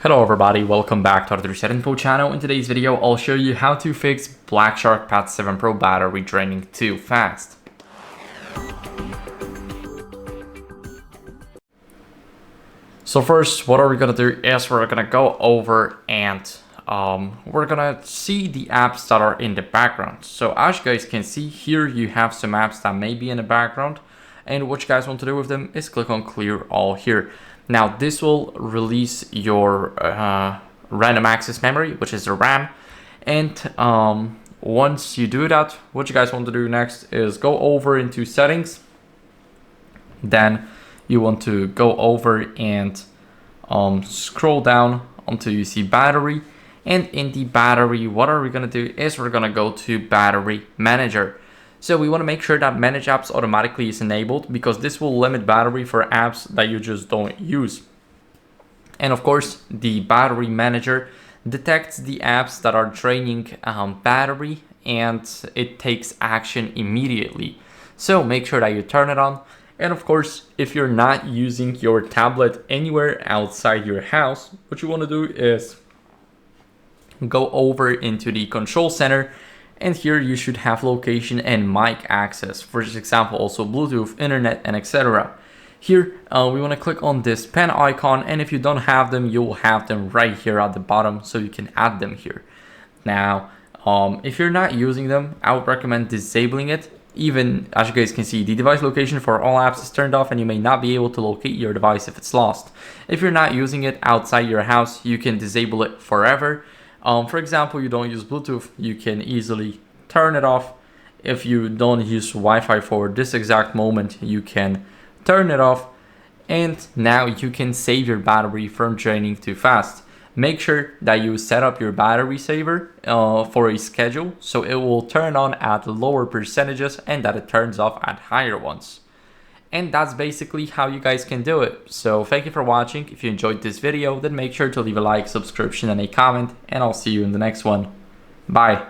Hello everybody, welcome back to HardReset.Info channel. In today's video, I'll show you how to fix BlackShark Pad 7 Pro battery draining too fast. So first, what are we gonna do is we're gonna go over and we're gonna see the apps that are in the background. So as you guys can see here, you have some apps that may be in the background, and what you guys want to do with them is click on clear all here. Now this will release your random access memory, which is the RAM. And once you do that, what you guys want to do next is go over into settings. Then you want to go over and scroll down until you see battery. And in the battery, what are we gonna do is we're gonna go to battery manager. So we want to make sure that manage apps automatically is enabled, because this will limit battery for apps that you just don't use. And of course, the battery manager detects the apps that are draining battery, and it takes action immediately. So make sure that you turn it on. And of course, if you're not using your tablet anywhere outside your house, what you want to do is go over into the control center. And here you should have location and mic access, for example, also Bluetooth, internet, and etc. Here, we want to click on this pen icon, and if you don't have them, you will have them right here at the bottom, so you can add them here. Now, if you're not using them, I would recommend disabling it. Even, as you guys can see, the device location for all apps is turned off, and you may not be able to locate your device if it's lost. If you're not using it outside your house, you can disable it forever. For example, you don't use Bluetooth, you can easily turn it off. If you don't use Wi-Fi for this exact moment, you can turn it off. And now you can save your battery from draining too fast. Make sure that you set up your battery saver for a schedule, so it will turn on at lower percentages and that it turns off at higher ones. And that's basically how you guys can do it. So thank you for watching. If you enjoyed this video, then make sure to leave a like, subscription, and a comment, and I'll see you in the next one. Bye.